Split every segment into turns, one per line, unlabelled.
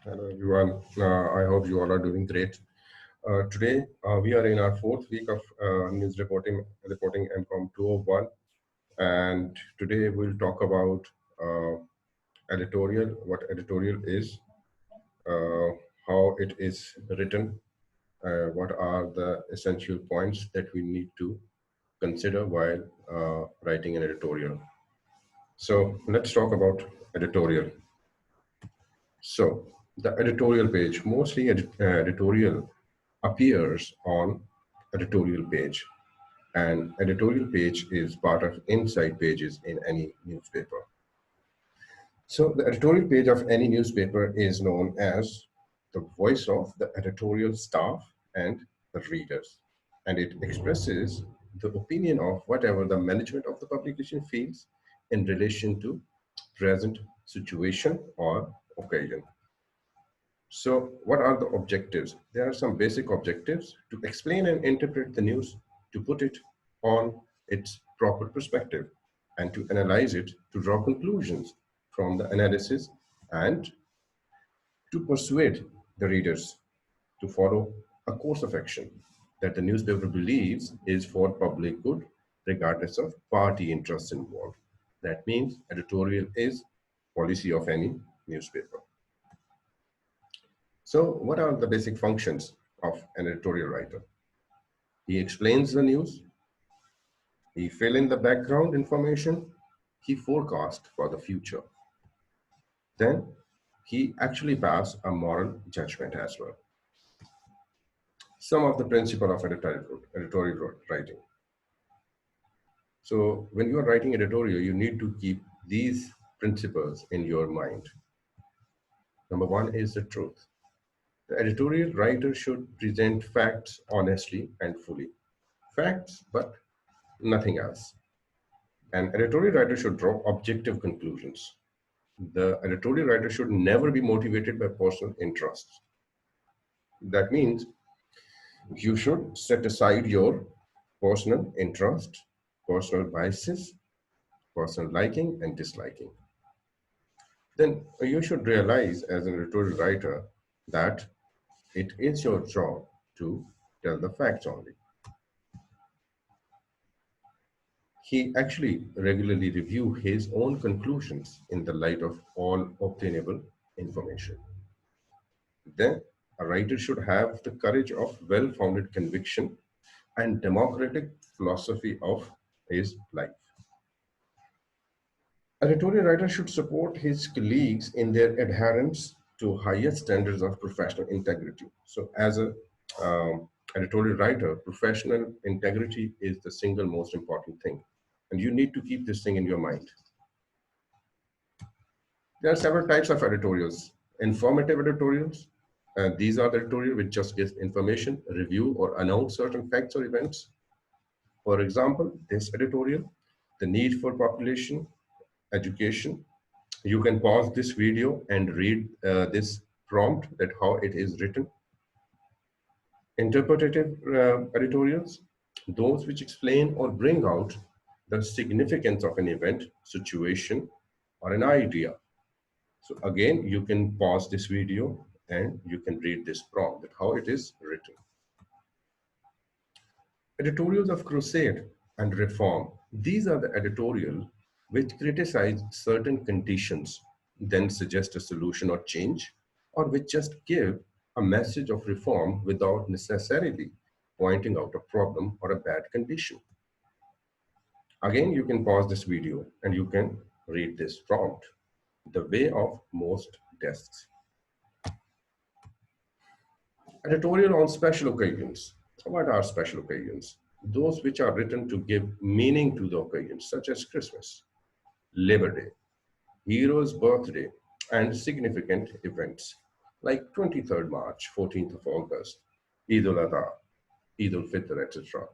Hello everyone. I hope you all are doing great. Today we are in our fourth week of news reporting MCOM 201, and today we'll talk about uh, editorial, what editorial is, uh, how it is written, what are the essential points that we need to consider while writing an editorial. So let's talk about editorial. So the editorial page, mostly editorial appears on editorial page, and editorial page is part of inside pages in any newspaper. So the editorial page of any newspaper is known as the voice of the editorial staff and the readers, and it expresses the opinion of whatever the management of the publication feels in relation to present situation or occasion. So, what are the objectives? There are some basic objectives to explain and interpret the news, to put it on its proper perspective, and to analyze it, to draw conclusions from the analysis, and to persuade the readers to follow a course of action that the newspaper believes is for public good, regardless of party interests involved. That means editorial is policy of any newspaper. So, what are the basic functions of an editorial writer? He explains the news, he fill in the background information, he forecast for the future. Then he actually pass a moral judgment as well. Some of the principle of editorial writing. So when you are writing editorial, you need to keep these principles in your mind. Number one is the truth. The editorial writer should present facts honestly and fully. Facts, but nothing else. An editorial writer should draw objective conclusions. The editorial writer should never be motivated by personal interests. That means you should set aside your personal interest, personal biases, personal liking and disliking. Then you should realize as an editorial writer that it is your job to tell the facts only. He actually regularly review his own conclusions in the light of all obtainable information. Then a writer should have the courage of well-founded conviction and democratic philosophy of his life. A editorial writer should support his colleagues in their adherence to higher standards of professional integrity. So, as a editorial writer, professional integrity is the single most important thing, and you need to keep this thing in your mind. There are several types of editorials. Informative editorials. These are the editorial which just gives information, review, or announce certain facts or events. For example, this editorial, the need for population education. You can pause this video and read this prompt that how it is written. Interpretative editorials, those which explain or bring out the significance of an event, situation, or an idea. So again, you can pause this video and you can read this prompt, that how it is written. Editorials of crusade and reform. These are the editorial which criticize certain conditions, then suggest a solution or change, or which just give a message of reform without necessarily pointing out a problem or a bad condition. Again, you can pause this video and you can read this prompt, the way of most desks. Editorial on special occasions. What are special occasions? Those which are written to give meaning to the occasions, such as Christmas, Labor Day, hero's birthday, and significant events like 23rd March, 14th of August, Eid al-Adha, Eid al-Fitr, etc.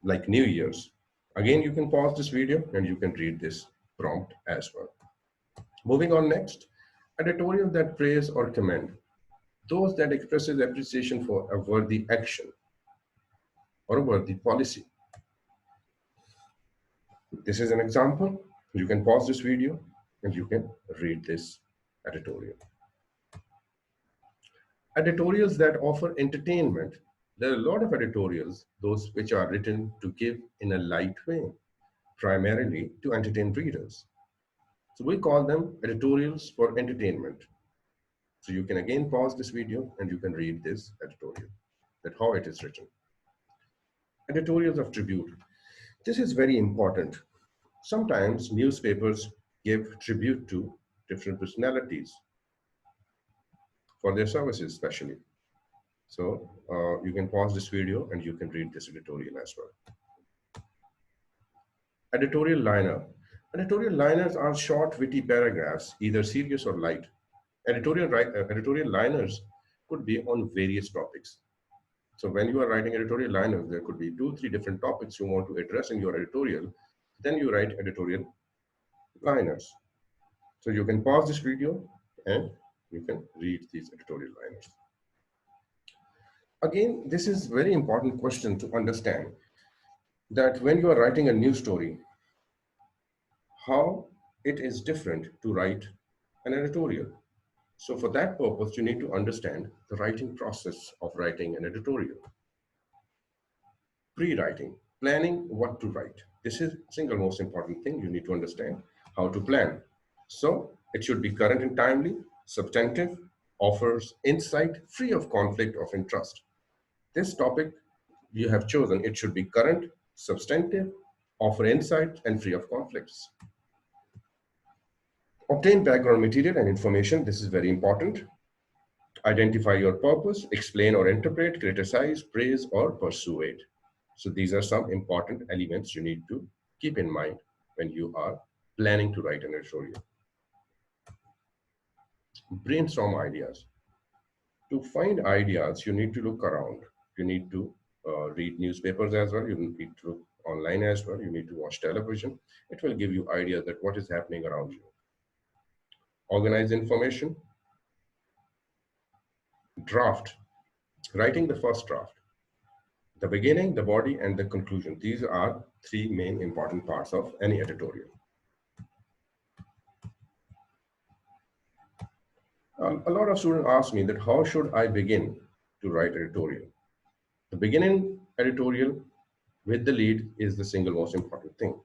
Like New Year's. Again, you can pause this video and you can read this prompt as well. Moving on next, editorial that praise or commend. Those that expresses appreciation for a worthy action or a worthy policy. This is an example. You can pause this video and you can read this editorial. Editorials that offer entertainment. There are a lot of editorials, those which are written to give in a light way, primarily to entertain readers. So we call them editorials for entertainment. So you can again pause this video and you can read this editorial, that how it is written. Editorials of tribute. This is very important. Sometimes newspapers give tribute to different personalities for their services, especially. So you can pause this video and you can read this editorial as well. Editorial liner. Editorial liners are short, witty paragraphs, either serious or light. Editorial liners could be on various topics. So when you are writing editorial liners, there could be 2-3 different topics you want to address in your editorial. Then you write editorial liners. So you can pause this video and you can read these editorial liners. Again, this is very important question to understand, that when you are writing a news story, how it is different to write an editorial. So for that purpose, you need to understand the writing process of writing an editorial. Pre-writing, planning what to write. This is the single most important thing. You need to understand how to plan. So it should be current and timely, substantive, offers insight, free of conflict of interest. This topic you have chosen, it should be current, substantive, offer insight, and free of conflicts. Obtain background material and information. This is very important. Identify your purpose, explain or interpret, criticize, praise, or persuade. So these are some important elements you need to keep in mind when you are planning to write an editorial. Brainstorm ideas. To find ideas, you need to look around. You need to read newspapers as well. You need to look online as well. You need to watch television. It will give you ideas that what is happening around you. Organize information. Draft. Writing the first draft. The beginning, the body, and the conclusion. These are 3 main important parts of any editorial. A lot of students ask me that how should I begin to write editorial? The beginning editorial with the lead is the single most important thing.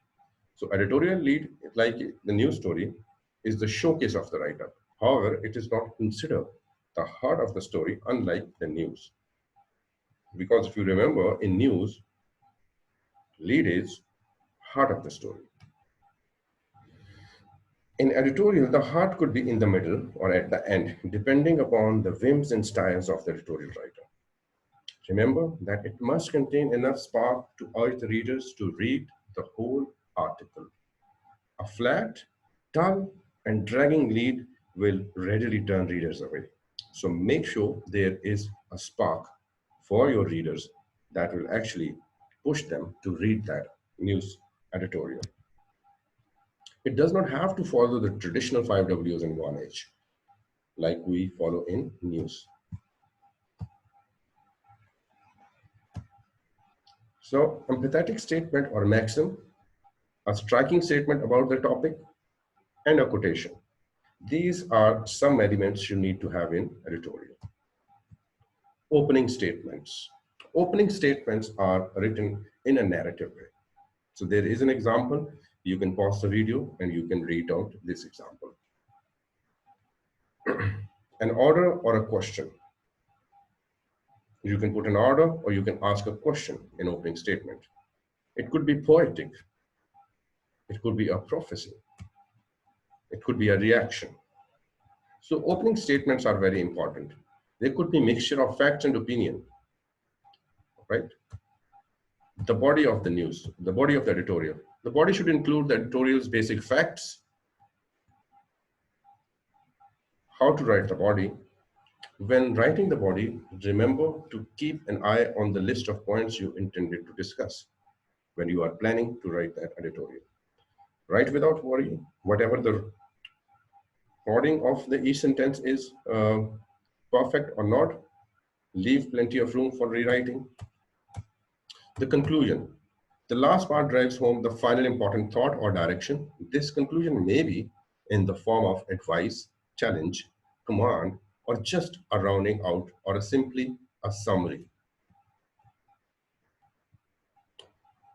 So editorial lead, like the news story, is the showcase of the writer. However, it is not considered the heart of the story, unlike the news. Because if you remember, in news, lead is heart of the story. In editorial, the heart could be in the middle or at the end, depending upon the whims and styles of the editorial writer. Remember that it must contain enough spark to urge the readers to read the whole article. A flat, dull, and dragging lead will readily turn readers away. So make sure there is a spark for your readers that will actually push them to read that news editorial. It does not have to follow the traditional 5 Ws and 1H like we follow in news. So, empathetic statement or maxim, a striking statement about the topic, and a quotation. These are some elements you need to have in editorial. Opening statements. Opening statements are written in a narrative way. So there is an example. You can pause the video and you can read out this example. An order or a question. You can put an order or you can ask a question in opening statement. It could be poetic. It could be a prophecy. It could be a reaction. So opening statements are very important. They could be mixture of facts and opinion, right? The body of the news, the body of the editorial. The body should include the editorial's basic facts, how to write the body. When writing the body, remember to keep an eye on the list of points you intended to discuss when you are planning to write that editorial. Write without worry, whatever the wording of the each sentence is perfect or not, leave plenty of room for rewriting. The conclusion. The last part drives home the final important thought or direction. This conclusion may be in the form of advice, challenge, command, or just a rounding out, or simply a summary.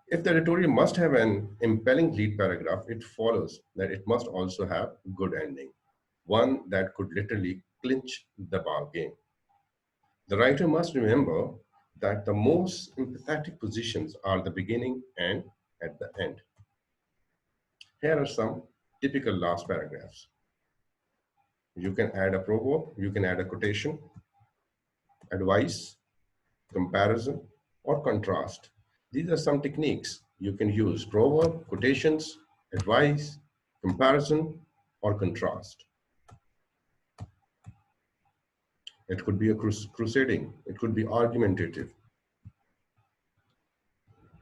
If the editorial must have an impelling lead paragraph, it follows that it must also have a good ending, one that could literally clinch the bargain. The writer must remember that the most empathetic positions are the beginning and at the end. Here are some typical last paragraphs. You can add a proverb, you can add a quotation, advice, comparison, or contrast. These are some techniques you can use: proverb, quotations, advice, comparison, or contrast. It could be a crusading, it could be argumentative,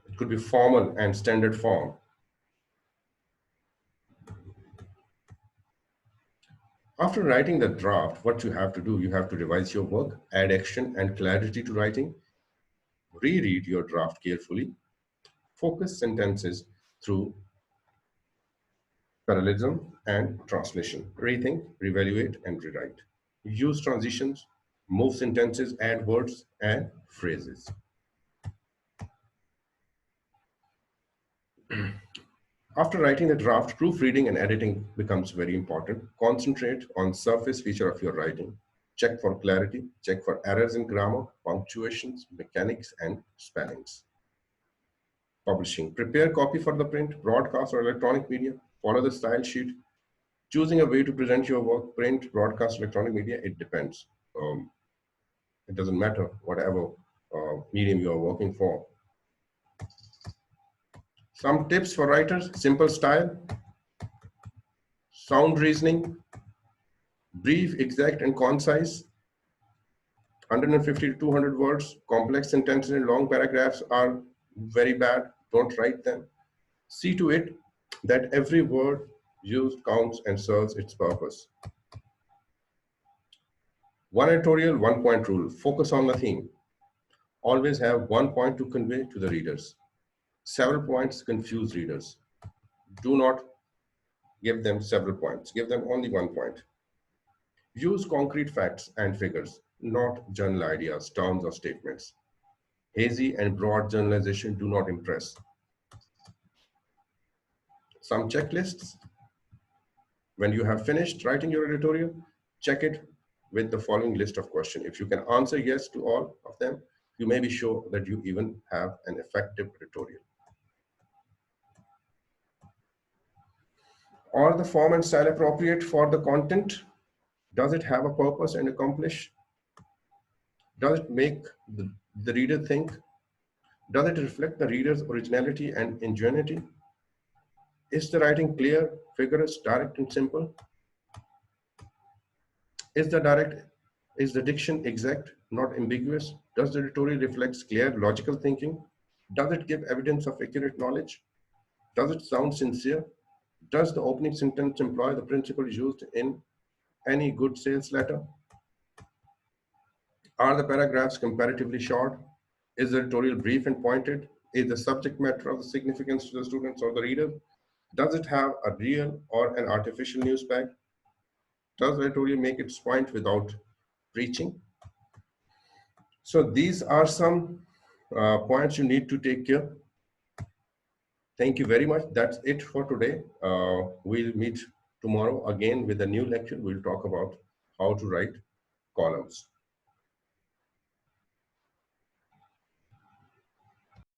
it could be formal and standard form. After writing the draft, what you have to do, you have to revise your work, add action and clarity to writing, reread your draft carefully, focus sentences through parallelism and translation, rethink, reevaluate, and rewrite. Use transitions, move sentences, add words and phrases. After writing the draft, proofreading and editing becomes very important. Concentrate on surface feature of your writing. Check for clarity, check for errors in grammar, punctuations, mechanics, and spellings. Publishing. Prepare copy for the print, broadcast, or electronic media. Follow the style sheet. Choosing a way to present your work, print, broadcast, electronic media, it depends. It doesn't matter, whatever medium you are working for. Some tips for writers: simple style, sound reasoning, brief, exact, and concise, 150 to 200 words. Complex sentences and long paragraphs are very bad. Don't write them. See to it that every word used counts and serves its purpose. One editorial, one point rule. Focus on the theme. Always have one point to convey to the readers. Several points confuse readers. Do not give them several points. Give them only one point. Use concrete facts and figures, not general ideas, terms, or statements. Hazy and broad generalization do not impress. Some checklists. When you have finished writing your editorial, check it with the following list of questions. If you can answer yes to all of them, you may be sure that you even have an effective editorial. Are the form and style appropriate for the content? Does it have a purpose and accomplish? Does it make the reader think? Does it reflect the reader's originality and ingenuity? Is the writing clear, vigorous, direct, and simple? Is the diction exact, not ambiguous? Does the editorial reflect clear, logical thinking? Does it give evidence of accurate knowledge? Does it sound sincere? Does the opening sentence employ the principles used in any good sales letter? Are the paragraphs comparatively short? Is the editorial brief and pointed? Is the subject matter of significance to the students or the reader? Does it have a real or an artificial news pack? Does the editorial make its point without preaching? So these are some points you need to take care. Thank you very much. That's it for today. We'll meet tomorrow again with a new lecture. We'll talk about how to write columns.